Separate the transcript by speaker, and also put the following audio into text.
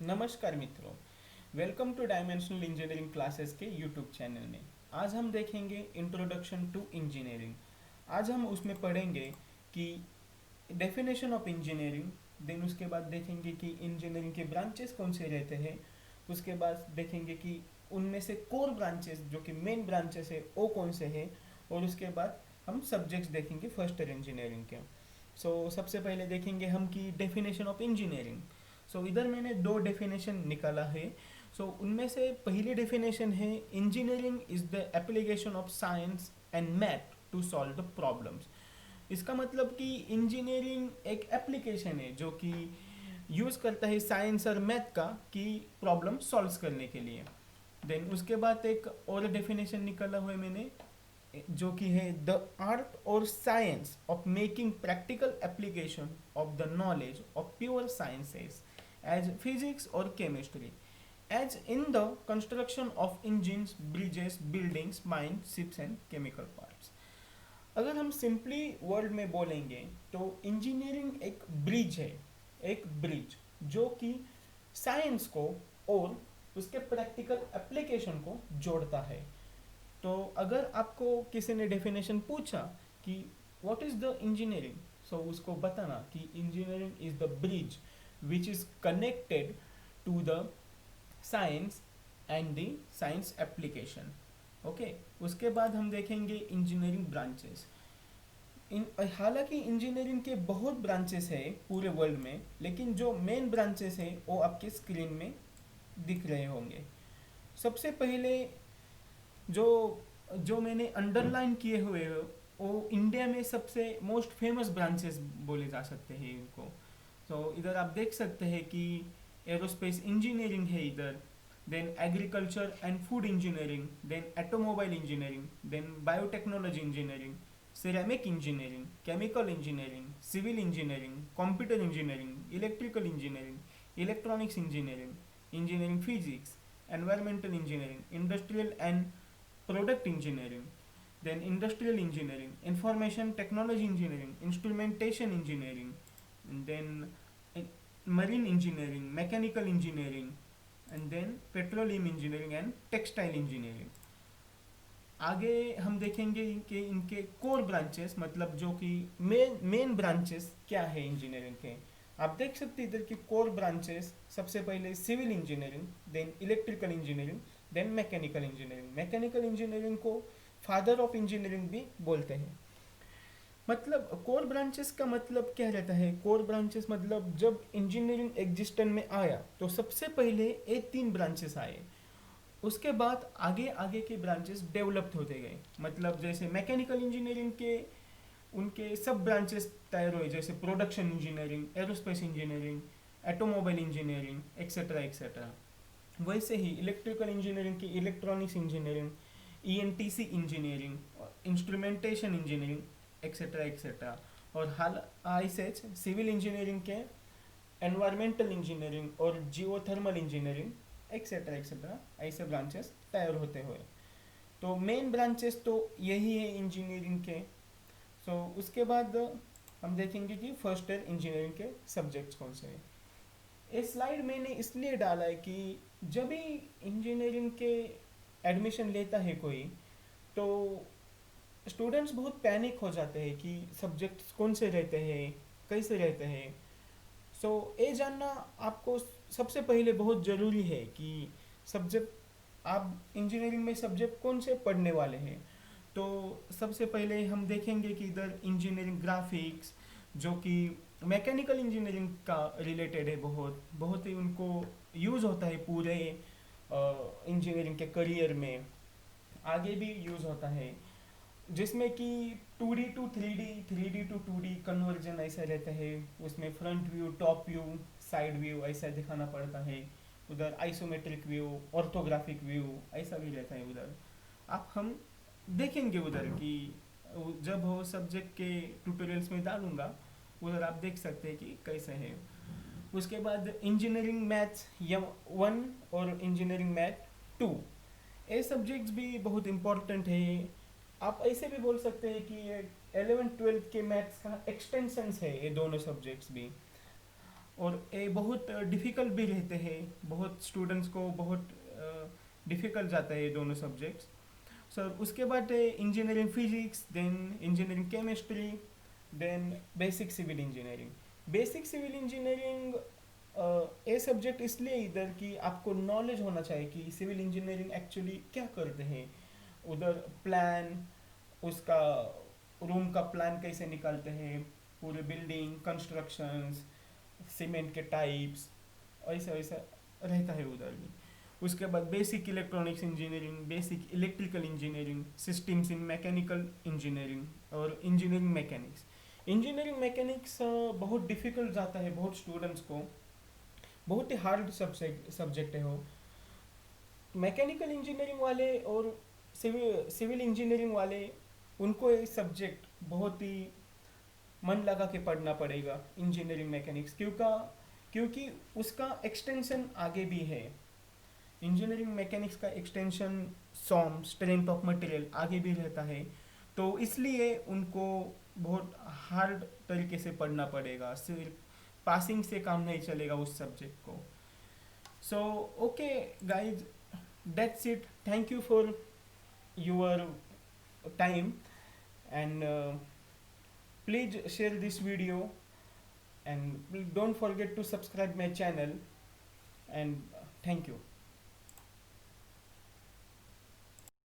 Speaker 1: नमस्कार मित्रों। Welcome two dimensional engineering classes के यूट्यूब चैनल में। आज हम देखेंगे इंट्रोडक्शन टू इंजीनियरिंग। आज हम उसमें पढ़ेंगे कि डेफिनेशन ऑफ इंजीनियरिंग, देन उसके बाद देखेंगे कि इंजीनियरिंग के ब्रांचेस कौन से रहते हैं। उसके बाद देखेंगे कि उनमें से कोर ब्रांचेस जो कि मेन ब्रांचेस है वो कौन से हैं। और उसके बाद हम सब्जेक्ट्स देखेंगे फर्स्ट ईयर इंजीनियरिंग के। सबसे पहले देखेंगे हम कि डेफिनेशन ऑफ इंजीनियरिंग। इधर मैंने दो डेफिनेशन निकाला है। उनमें से पहली डेफिनेशन है engineering is the application of science and math to solve the problems. इसका मतलब कि इंजीनियरिंग एक एप्लीकेशन है जो कि यूज़ करता है साइंस और मैथ का कि प्रॉब्लम सॉल्व करने के लिए। देन उसके बाद एक और डेफिनेशन निकाला हुआ है मैंने, जो कि है द आर्ट और science of making practical application of the knowledge of pure sciences as physics और chemistry as in the construction of engines, bridges, buildings, mine, ships and chemical parts. अगर हम सिंपली वर्ड में बोलेंगे तो engineering एक bridge है, एक bridge जो कि साइंस को और उसके प्रैक्टिकल एप्लीकेशन को जोड़ता है। तो अगर आपको किसी ने डेफिनेशन पूछा कि what is the engineering, so उसको बताना कि engineering is the bridge which is connected to the science and the science application. Okay, उसके बाद हम देखेंगे इंजीनियरिंग ब्रांचेस। हालांकि इंजीनियरिंग के बहुत ब्रांचेस है पूरे वर्ल्ड में, लेकिन जो मेन ब्रांचेस है वो आपके स्क्रीन में दिख रहे होंगे। सबसे पहले जो जो मैंने अंडरलाइन किए हुए हो वो इंडिया में सबसे मोस्ट फेमस ब्रांचेस बोले जा सकते हैं इनको। इधर आप देख सकते हैं कि एरोस्पेस इंजीनियरिंग है इधर, then agriculture and food engineering, then automobile engineering, then biotechnology engineering, ceramic engineering, chemical engineering, civil engineering, computer engineering, electrical engineering, electronics engineering, engineering physics, environmental engineering, industrial and product engineering, then industrial engineering, information technology engineering, instrumentation engineering, and then marine engineering, mechanical engineering, and then petroleum engineering and textile engineering. आगे हम देखेंगे कि इनके core branches, मतलब जो कि main main branches क्या है इंजीनियरिंग के। आप देख सकते हैं इधर की कोर ब्रांचेस। सबसे पहले civil engineering, then electrical engineering, then mechanical engineering. Mechanical engineering को फादर ऑफ इंजीनियरिंग भी बोलते हैं। मतलब कोर ब्रांचेस का मतलब क्या रहता है? कोर ब्रांचेस मतलब जब इंजीनियरिंग एग्जिस्टेंस में आया तो सबसे पहले ये तीन ब्रांचेस आए। उसके बाद आगे आगे के ब्रांचेस डेवलप्ड होते गए। मतलब जैसे मैकेनिकल इंजीनियरिंग के उनके सब ब्रांचेस तैयार हुए, जैसे production engineering, aerospace engineering, automobile engineering, etcetera etcetera. वैसे ही इलेक्ट्रिकल इंजीनियरिंग की electronics engineering, ENTC engineering, instrumentation engineering, etcetera etcetera. और हाल ऐसे सिविल इंजीनियरिंग के एनवायरमेंटल इंजीनियरिंग और जियोथर्मल इंजीनियरिंग, एक्सेट्रा एक्सेट्रा, ऐसे ब्रांचेस तैयार होते हुए। तो मेन ब्रांचेस तो यही है इंजीनियरिंग के। उसके बाद हम देखेंगे कि फर्स्ट ईयर इंजीनियरिंग के सब्जेक्ट्स कौन से हैं। ये स्लाइड मैंने इसलिए डाला है कि जब भी इंजीनियरिंग के एडमिशन लेता है कोई, तो स्टूडेंट्स बहुत पैनिक हो जाते हैं कि सब्जेक्ट्स कौन से रहते हैं, कैसे रहते हैं। ये जानना आपको सबसे पहले बहुत ज़रूरी है कि सब्जेक्ट आप इंजीनियरिंग में सब्जेक्ट कौन से पढ़ने वाले हैं। तो सबसे पहले हम देखेंगे कि इधर इंजीनियरिंग ग्राफिक्स, जो कि मैकेनिकल इंजीनियरिंग का रिलेटेड है, बहुत बहुत ही उनको यूज़ होता है पूरे इंजीनियरिंग के करियर में, आगे भी यूज़ होता है। जिसमें कि 2D to 3D, 3D to 2D conversion ऐसा रहता है। उसमें front view, top view, side view ऐसा दिखाना पड़ता है। उधर आइसोमेट्रिक व्यू, ऑर्थोग्राफिक व्यू ऐसा भी रहता है उधर। आप हम देखेंगे उधर कि जब वो सब्जेक्ट के ट्यूटोरियल्स में डालूंगा, उधर आप देख सकते हैं कि कैसे है। उसके बाद इंजीनियरिंग मैथ्स या 1 और इंजीनियरिंग मैथ 2, ये सब्जेक्ट्स भी बहुत इम्पोर्टेंट है। आप ऐसे भी बोल सकते हैं कि ये 11th 12th के मैथ्स का एक्सटेंशंस है ये दोनों सब्जेक्ट्स भी। और ये बहुत डिफ़िकल्ट भी रहते हैं, बहुत स्टूडेंट्स को बहुत डिफ़िकल्ट जाता है ये दोनों सब्जेक्ट्स। सर उसके बाद engineering physics, then engineering chemistry, then basic civil engineering. Basic civil engineering ये सब्जेक्ट इसलिए इधर कि आपको नॉलेज होना चाहिए कि सिविल इंजीनियरिंग एक्चुअली क्या करते हैं उधर। प्लान, उसका रूम का प्लान कैसे निकालते हैं, पूरे बिल्डिंग कंस्ट्रक्शंस, सीमेंट के टाइप्स, ऐसा ऐसा रहता है उधर भी। उसके बाद basic electronics engineering, basic electrical engineering, systems in mechanical engineering और इंजीनियरिंग मैकेनिक्स। इंजीनियरिंग मैकेनिक्स बहुत डिफ़िकल्ट जाता है बहुत स्टूडेंट्स को, बहुत ही हार्ड सब्जेक्ट है वो। मैकेनिकल इंजीनियरिंग वाले और सिविल इंजीनियरिंग वाले, उनको ये सब्जेक्ट बहुत ही मन लगा के पढ़ना पड़ेगा इंजीनियरिंग मैकेनिक्स, क्योंकि उसका एक्सटेंशन आगे भी है। इंजीनियरिंग मैकेनिक्स का एक्सटेंशन सॉम स्ट्रेंथ ऑफ मटेरियल आगे भी रहता है, तो इसलिए उनको बहुत हार्ड तरीके से पढ़ना पड़ेगा, सिर्फ पासिंग से काम नहीं चलेगा उस सब्जेक्ट को। So okay guys, that's it, thank you for your time, and please share this video, and don't forget to subscribe my channel, and thank you.